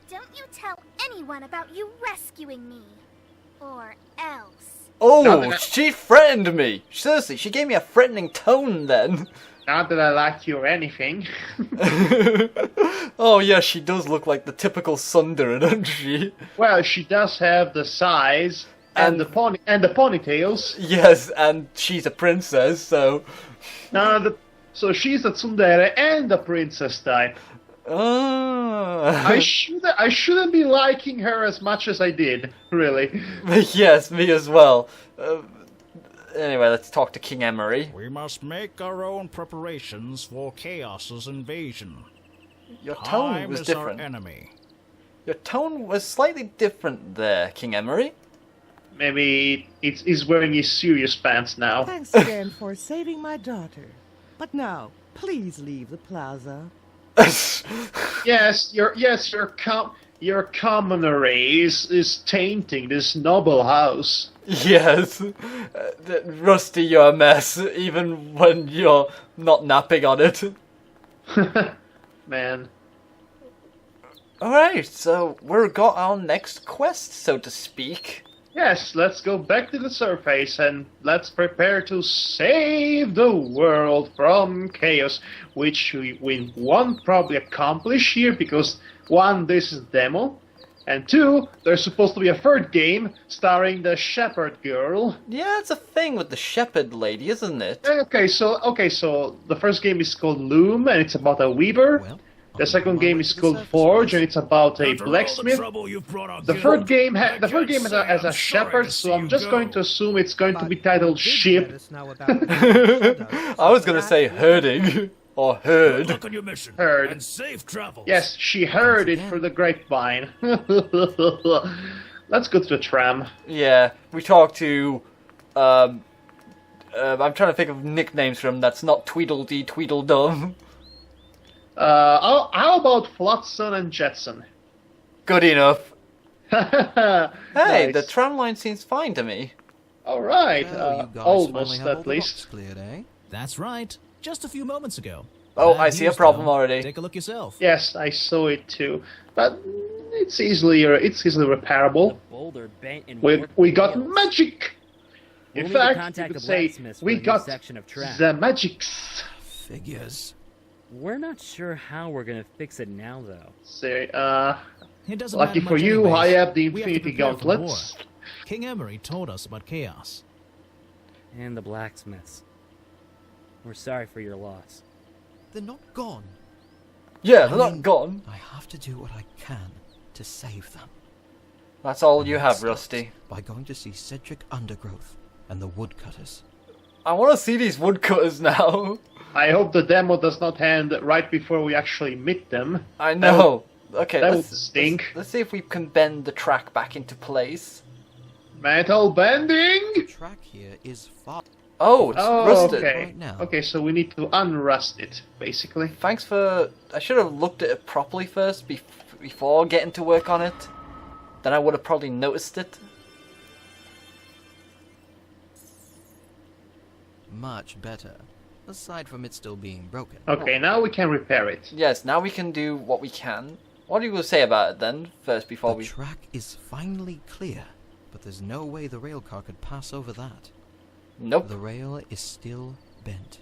Don't you tell anyone about you rescuing me. Or else. Oh, she threatened me! Seriously, she gave me a threatening tone then. Not that I like you or anything. Oh yeah, she does look like the typical Sundara, doesn't she? Well, she does have the size and the ponytails. Yes, and she's a princess, so... So she's a tsundere and a princess type. I shouldn't be liking her as much as I did, really. Yes, me as well. Anyway, let's talk to King Emery. We must make our own preparations for Chaos's invasion. Your tone was different. Our enemy. Your tone was slightly different there, King Emery. Maybe he's wearing his serious pants now. Thanks again for saving my daughter. But now, please leave the plaza. Yes, your commonery is tainting this noble house. Yes. Rusty, you're a mess, even when you're not napping on it. Man. Alright, so we've got our next quest, so to speak. Yes, let's go back to the surface and let's prepare to save the world from chaos, which we won't probably accomplish here because, one, this is demo, and two, there's supposed to be a third game starring the shepherd girl. Yeah, it's a thing with the shepherd lady, isn't it? Okay, so the first game is called Loom and it's about a weaver. Well, the second game is called Forge, and it's about a blacksmith. The third game has a shepherd, so I'm just going to assume it's going to be titled Ship. I was going to say herding, or herd. Look on your mission. Heard. And safe travels. Yes, she heard it through the grapevine. Let's go to the tram. Yeah, we talked to, I'm trying to think of nicknames for him that's not Tweedledee Tweedledum. How about Flotsam and Jetson? Good enough. Hey, Nice. the tram line seems fine to me. Alright, Well, you guys almost finally have all at the least. blocks cleared, eh? That's right. Just a few moments ago. Oh, Bad I see a news, problem though. already. Take a look yourself. Yes, I saw it too. But it's easily repairable. Boulder bent and We got magic! In We'll need to fact, contact you the could say blacksmiths for we a new got section of track. the magics. Figures. We're not sure how we're gonna fix it now, though. Say, It doesn't lucky matter for much you, anyways. I have the We have to Infinity prepare for the Gauntlets. war. King Emery told us about Chaos. And the blacksmiths. We're sorry for your loss. They're not gone. Yeah, they're I not mean, gone. I have to do what I can to save them. That's all you And have, that Rusty. starts by going to see Cedric Undergrowth and the woodcutters. I want to see these woodcutters now. I hope the demo does not end right before we actually meet them. I know. Okay, that let's, would stink. let's see if we can bend the track back into place. Metal bending! The track here is far. Oh, it's Oh, rusted. okay. Right now. Okay, so we need to unrust it, basically. Thanks for... I should have looked at it properly first before getting to work on it. Then I would have probably noticed it. Much better. Aside from it still being broken. Okay, now we can repair it. Yes, now we can do what we can. What do you say about it then, first, before The we... track is finally clear, but there's no way the rail car could pass over that. Nope. The rail is still bent.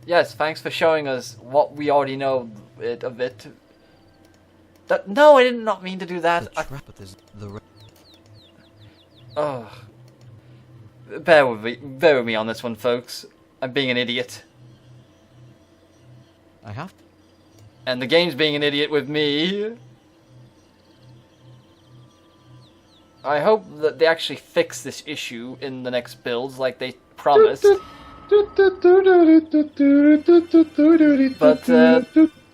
Yes, thanks for showing us what we already know of it. No, I did not mean to do that. The track, but there's the Oh. Bear with me on this one, folks. I'm being an idiot. I have. And the game's being an idiot with me. I hope that they actually fix this issue in the next builds like they promised. But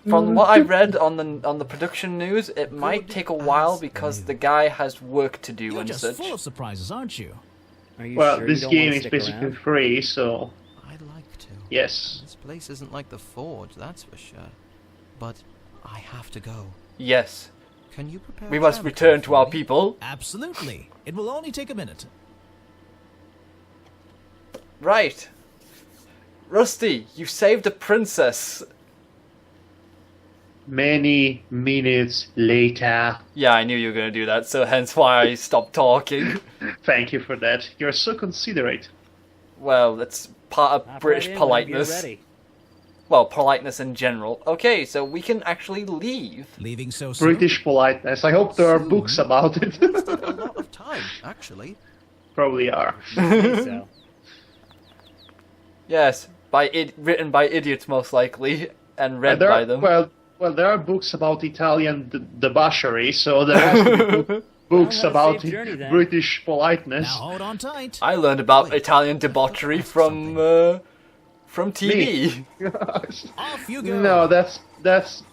from what I read on the production news, it might take a while because the guy has work to do You're and just such. full of surprises, aren't you? Are you Well, sure this you don't game wanna is stick basically around? free, so I'd like to. yes. This place isn't like the Forge, that's for sure. But I have to go. Yes, Can you prepare? we a must tram return card to for our me? people. Absolutely. It will only take a minute. Right. Rusty, you saved a princess. many minutes later. Yeah, I knew you were going to do that, so hence why I stopped talking. Thank you for that. You're so considerate. Well, it's part of Hop British right in whenever you're politeness. ready. Well, politeness in general. Okay, so we can actually leave. Leaving so soon? British politeness. I hope there are books about it. A lot of time, actually. Probably are. I think so. Yes, written by idiots most likely, and read There by are, them. well, there are books about Italian debauchery, so there has to be books Well, have a about safe journey, then. British politeness. Now hold on tight. I learned about Italian debauchery from TV. Off you go. No, that's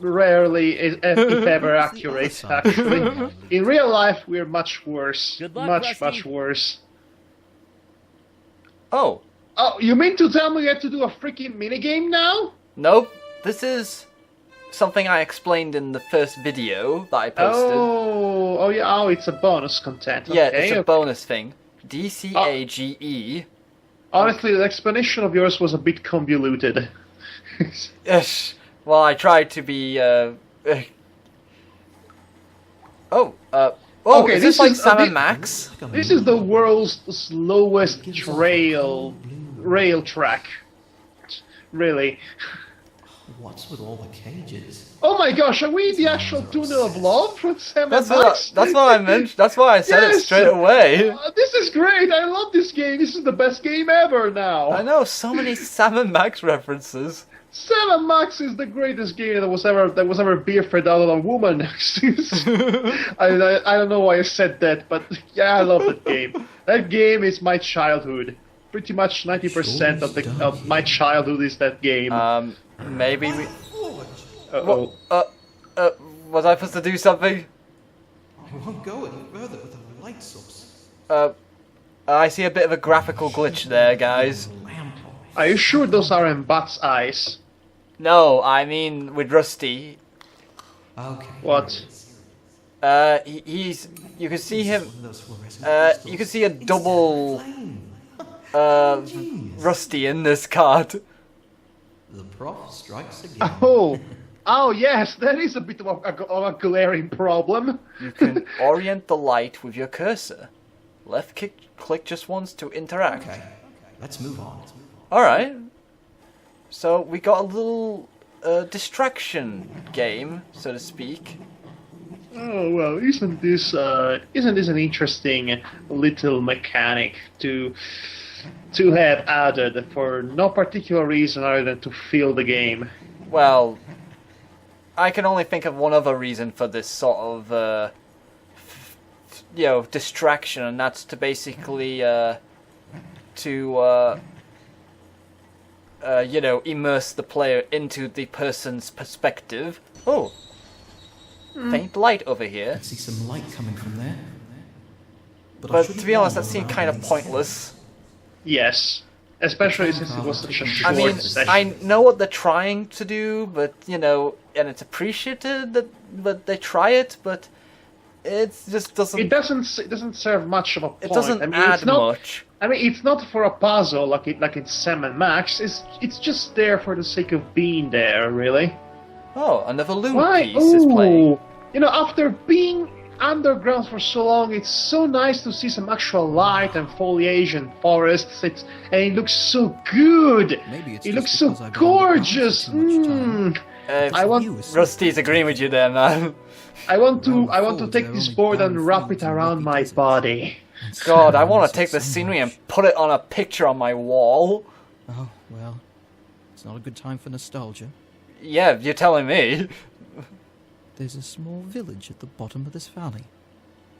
rarely, if ever, accurate. Actually, in real life, we're much worse. Good luck, much Rusty. worse. Oh, Oh, you mean to tell me you have to do a freaking minigame now? nope. This is something I explained in the first video that I posted. Oh, yeah. Oh, it's a bonus content. Yeah, Okay, it's a okay. bonus thing. DCAGE. Honestly, the explanation of yours was a bit convoluted. Yes. Well, I tried to be. Oh, Okay, is this this like is a Sam and bit- Max? This is the world's slowest rail track. Really. What's with all the cages? Oh my gosh, are we in the actual tunnel of love from Sam That's and Max? what I meant. That's why I said it Yes! straight away. This is great. I love this game. This is the best game ever now. I know so many Sam and Max references. Sam and Max is the greatest game that was ever beer-fed out of a woman. I don't know why I said that, but yeah, I love that game. That game is my childhood. Pretty much 90% of my childhood is that game. Maybe we. Uh-oh. Was I supposed to do something? I won't go any further with the light source. I see a bit of a graphical glitch there, guys. Are you sure those aren't Bat's eyes? No, I mean with Rusty. Okay. What? He's. You can see him. Those fluorescent You can see a double. Rusty in this card. The prof strikes again. Oh yes, that is a bit of a glaring problem. You can orient the light with your cursor. Left click just once to interact. Okay, let's move on. Alright. So we got a little distraction game, so to speak. Oh well, isn't this an interesting little mechanic to have added for no particular reason other than to fill the game? Well, I can only think of one other reason for this sort of, distraction, and that's to basically, immerse the player into the person's perspective. Oh, faint light over here. I see some light coming from there. But to be honest, that seemed kind of pointless. Yes, especially since it was such a short I mean, session. I know what they're trying to do, but and it's appreciated that they try it, but it just doesn't. It doesn't serve much of a point. It doesn't I mean, add it's not, much. I mean, it's not for a puzzle like in Sam and Max. It's just there for the sake of being there, really. Oh, another loom Why? piece is playing. After being underground for so long, it's so nice to see some actual light and foliage and forests. And it looks so good. Maybe it's It just looks so because I've been on the gorgeous. ground for too much time. I want Rusty's agreeing with you there, man. I want to take this board and wrap it around my body. God, I want to take the scenery and put it on a picture on my wall. Oh, well, it's not a good time for nostalgia. Yeah, you're telling me. There's a small village at the bottom of this valley.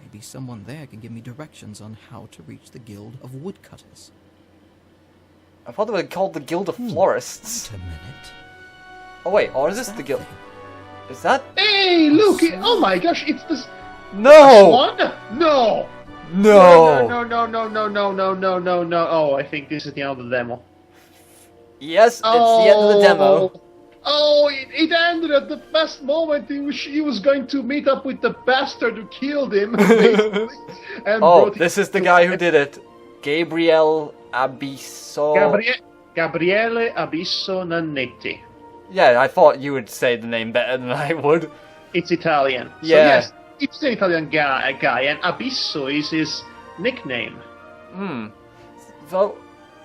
Maybe someone there can give me directions on how to reach the Guild of Woodcutters. I thought they were called the Guild of Florists. Wait a minute. Oh wait, or is this the Guild? Is that? Hey, look! Oh my gosh, it's this No! one? No! No! No. Oh, I think this is the end of the demo. Yes, it's the end of the demo. Oh, it ended at the best moment in which he was going to meet up with the bastard who killed him. basically, and Oh, brought this him is the to- guy who did it. Gabriele Abisso. Gabriele Abisso Nannetti. Yeah, I thought you would say the name better than I would. It's Italian. So Yeah. yes, it's an Italian guy, and Abisso is his nickname. So,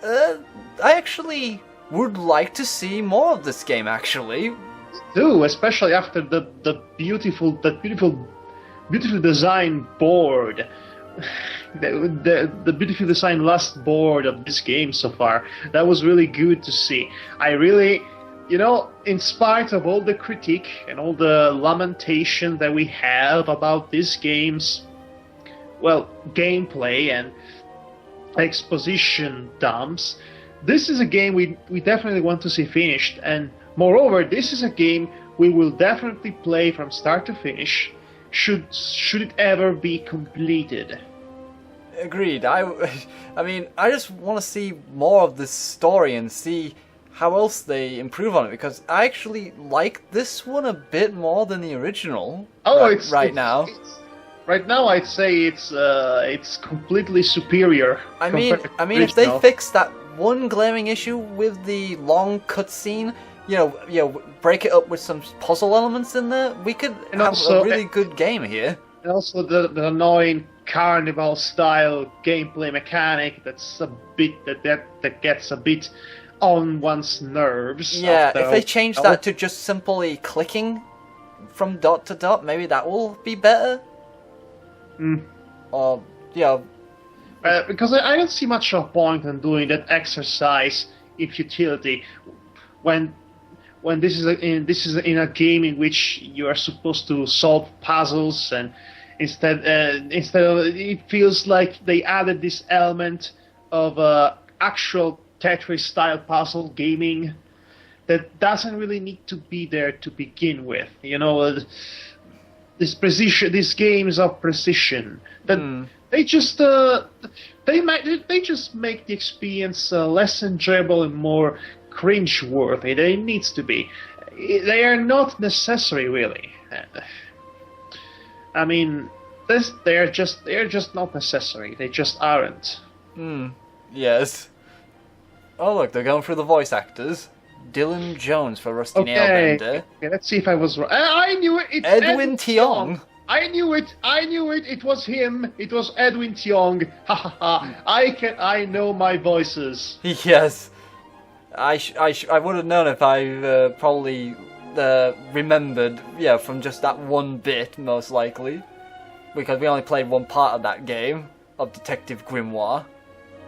I actually would like to see more of this game, actually. Do, especially after the beautiful designed board. The beautifully designed last board of this game so far. That was really good to see. I really, in spite of all the critique and all the lamentation that we have about this game's, gameplay and exposition dumps, this is a game we definitely want to see finished. And moreover, this is a game we will definitely play from start to finish, should it ever be completed. Agreed. I mean, I just want to see more of this story and see how else they improve on it, because I actually like this one a bit more than the original. Right now. Right now, I'd say it's completely superior. I mean, if they fix that one glaring issue with the long cutscene, break it up with some puzzle elements in there, we could have a really good game here. And also the annoying carnival-style gameplay mechanic that's a bit that gets a bit on one's nerves. Yeah, if they change that to just simply clicking from dot to dot, maybe that will be better. Or because I don't see much of a point in doing that exercise in futility when this is in a game in which you are supposed to solve puzzles, and instead of it feels like they added this element of actual Tetris style puzzle gaming that doesn't really need to be there to begin with. These games of precision that they just make the experience less enjoyable and more cringe-worthy than it needs to be. They are not necessary, really. I mean, they are just not necessary. They just aren't. Yes. Oh look, they're going through the voice actors. Dylan Jones for Rusty Nailbender. Okay, let's see if I was right. I knew it. It's Edwin Tiong. I knew it. It was him. It was Edwin Tiong. Ha ha ha. I know my voices. Yes. I would have known if I probably remembered, from just that one bit, most likely. Because we only played one part of that game, of Detective Grimoire.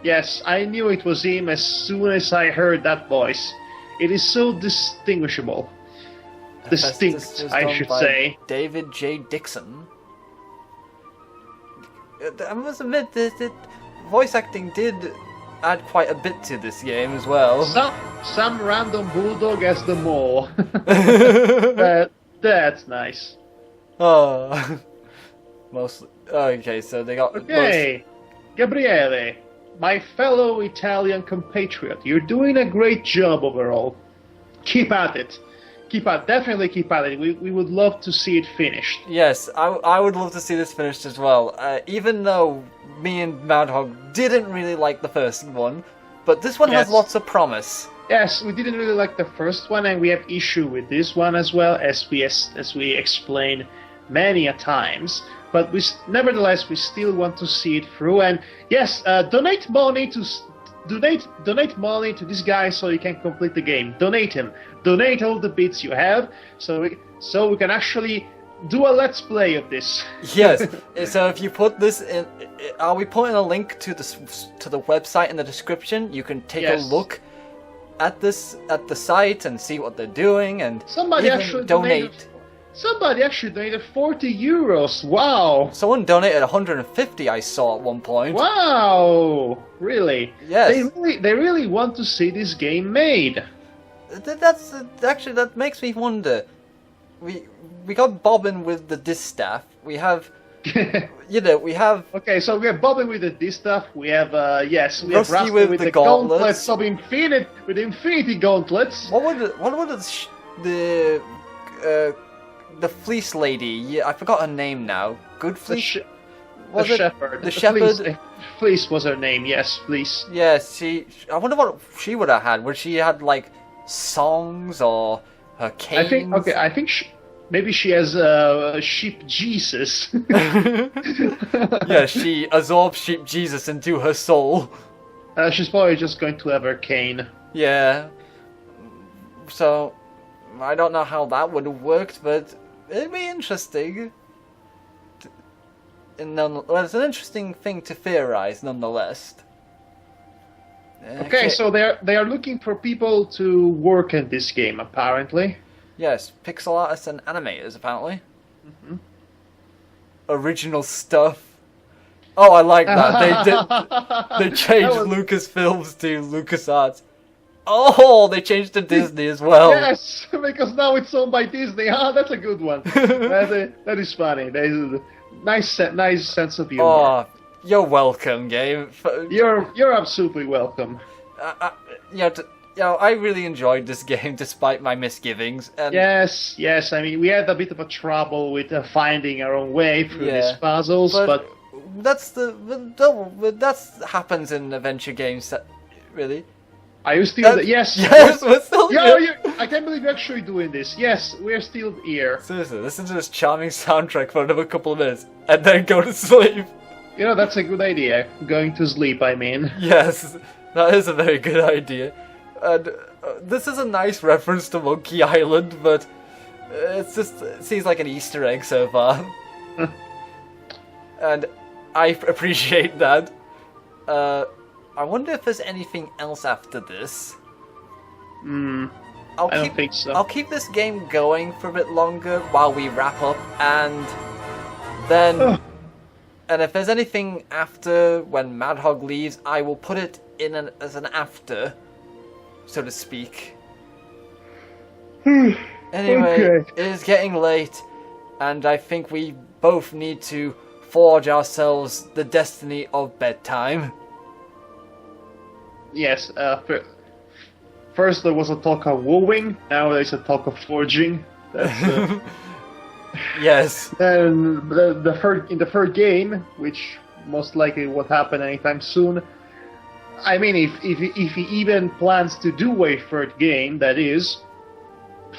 Yes, I knew it was him as soon as I heard that voice. It is so distinguishable. Distinct, I should say. David J. Dixon. I must admit that voice acting did add quite a bit to this game as well. Some random bulldog as the mole. That's nice. Oh. Mostly. Okay, so they got... Okay, Gabriele, my fellow Italian compatriot, you're doing a great job overall. Keep at it. Definitely keep at it. We would love to see it finished. Yes, I would love to see this finished as well. Even though me and Madhog didn't really like the first one, but this one has lots of promise. Yes, we didn't really like the first one, and we have issue with this one as well, as we explained many a times. But nevertheless, we still want to see it through. And yes, donate money to this guy so he can complete the game. Donate him. Donate all the bits you have, so we can actually do a let's play of this. Yes. So if you put this in, are we putting a link to the website in the description? You can take a look at the site and see what they're doing, and somebody actually donate. Somebody actually donated 40 euros. Wow. Someone donated 150. I saw at one point. Wow. Really? Yes. They really want to see this game made. That's actually, that makes me wonder. We got Bobbin with the distaff. We have, we have. Okay, so we have Bobbin with the distaff. We have we Rusty have Rusty with the gauntlets of infinity gauntlets. What would the fleece lady? Yeah, I forgot her name now. Good Fleece. The shepherd. The shepherd. Fleece was her name. Yes, Fleece. Yeah, I wonder what she would have had. Would she had like songs, or her canes. I think maybe she has sheep Jesus. Yeah, she absorbs sheep Jesus into her soul. She's probably just going to have her cane. Yeah. So, I don't know how that would have worked, but it'd be interesting. Well, it's an interesting thing to theorize, nonetheless. Okay, so they are looking for people to work in this game, apparently. Yes, pixel artists and animators, apparently. Mm-hmm. Original stuff. Oh, I like that. They changed Lucasfilms to LucasArts. Oh, they changed to Disney as well. Yes, because now it's owned by Disney. Ah, that's a good one. that is funny. That is a nice sense of humor. Oh, you're welcome, game. You're absolutely welcome. I really enjoyed this game despite my misgivings. And Yes. I mean, we had a bit of a trouble with finding our own way through these puzzles, but that happens in adventure games. Really? are you still? Yes. Yes, we're still here. I can't believe you're actually doing this. Yes, we're still here. Seriously, listen to this charming soundtrack for another couple of minutes, and then go to sleep. You know, that's a good idea. Going to sleep, I mean. Yes, that is a very good idea. And this is a nice reference to Monkey Island, but it seems like an Easter egg so far. And I appreciate that. I wonder if there's anything else after this. I don't think so. I'll keep this game going for a bit longer while we wrap up, and then... And if there's anything after when Madhog leaves, I will put it in as an after, so to speak. Anyway, Okay. it is getting late, and I think we both need to forge ourselves the destiny of bedtime. Yes, first there was a talk of wooing, now there's a talk of forging. That's, Yes. and in the third game, which most likely won't happen anytime soon. I mean, if he even plans to do a third game, that is,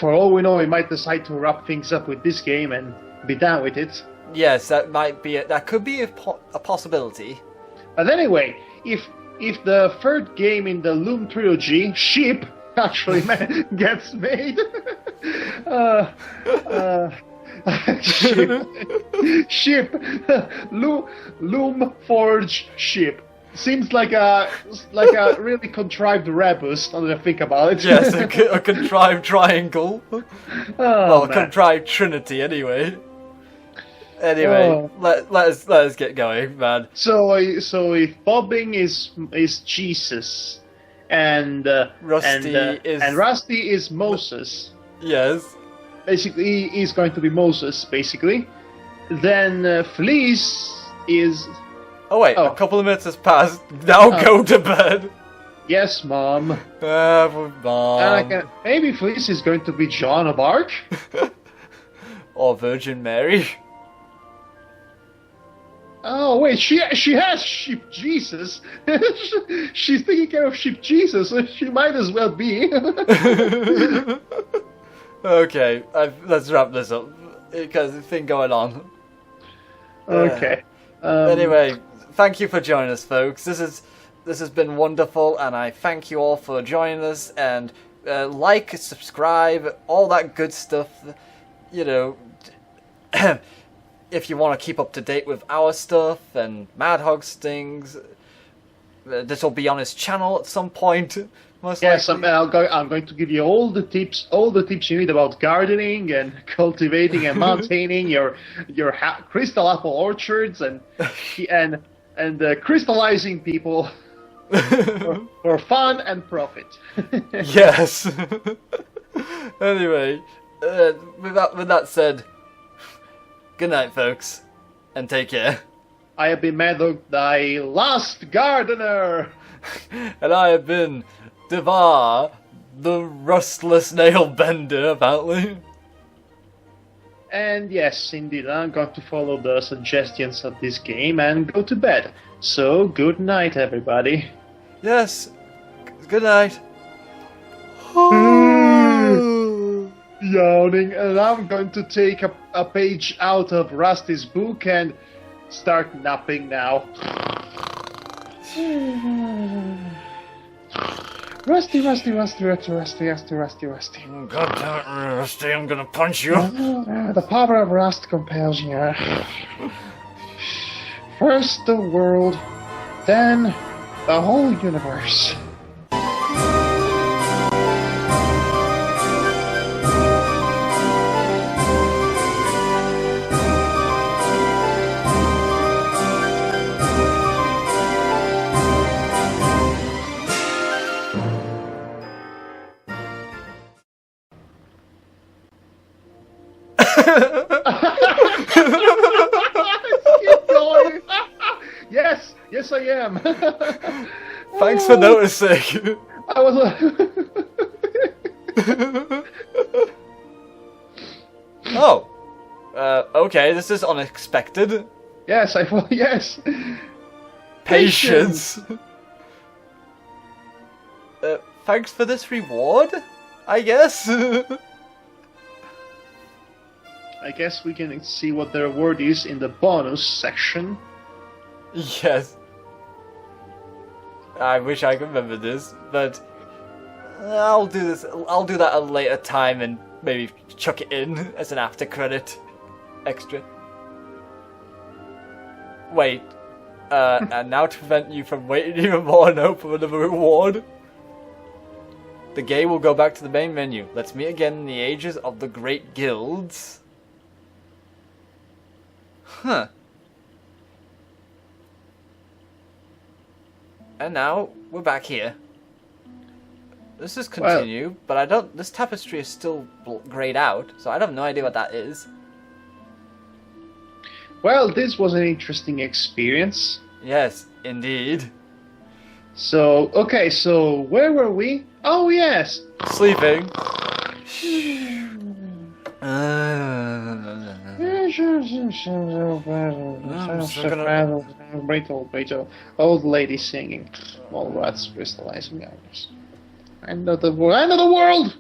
for all we know, he might decide to wrap things up with this game and be done with it. Yes, that could be a possibility. But anyway, if the third game in the Loom trilogy, Ship, actually gets made, ship, Loom Forge Ship. Seems like a really contrived rebus. Now that I think about it. Yes, a contrived triangle. Well, a man. contrived trinity, anyway. Anyway, let us get going, man. So if Bobbing is Jesus, and Rusty is Moses. Yes. Basically, he's going to be Moses. Basically, then Fleece is. Oh wait, a couple of minutes has passed. Now go to bed. Yes, Mom. Mom. Maybe Fleece is going to be Joan of Arc. Or Virgin Mary. Oh wait, she has Sheep Jesus. She's taking care of Sheep Jesus, so she might as well be. Okay, let's wrap this up because there's a thing going on. Okay. Anyway, thank you for joining us, folks. This has been wonderful, and I thank you all for joining us. And like, subscribe, all that good stuff. You know, if you want to keep up to date with our stuff and Madhog's things, this will be on his channel at some point. Yes, I'm going to give you all the tips you need about gardening and cultivating and maintaining your crystal apple orchards and crystallizing people for fun and profit. Yes. Anyway, with that said, good night, folks, and take care. I have been Madhog, thy last gardener, and I have been Devar, the rustless nail bender, apparently. And yes, indeed, I'm going to follow the suggestions of this game and go to bed. So, good night, everybody. Yes, good night. yawning, and I'm going to take a page out of Rusty's book and start napping now. Rusty. God damn it, Rusty, I'm gonna punch you. The power of Rust compels you. First the world, then the whole universe. Keep going. Yes, I am. Thanks for noticing. I was. Oh. Okay, this is unexpected. Yes, yes. Patience. Thanks for this reward, I guess. I guess we can see what the reward is in the bonus section. Yes. I wish I could remember this, but I'll do this. I'll do that at a later time and maybe chuck it in as an after credit extra. Wait. And now to prevent you from waiting even more and hope for another reward, the game will go back to the main menu. Let's meet again in the ages of the Great Guilds. Huh. And now we're back here. This is continue, but I don't. This tapestry is still grayed out, so I have no idea what that is. Well, this was an interesting experience. Yes, indeed. So, okay, so where were we? Oh, yes! Sleeping. Old lady singing. All rats crystallizing hours. End of the world!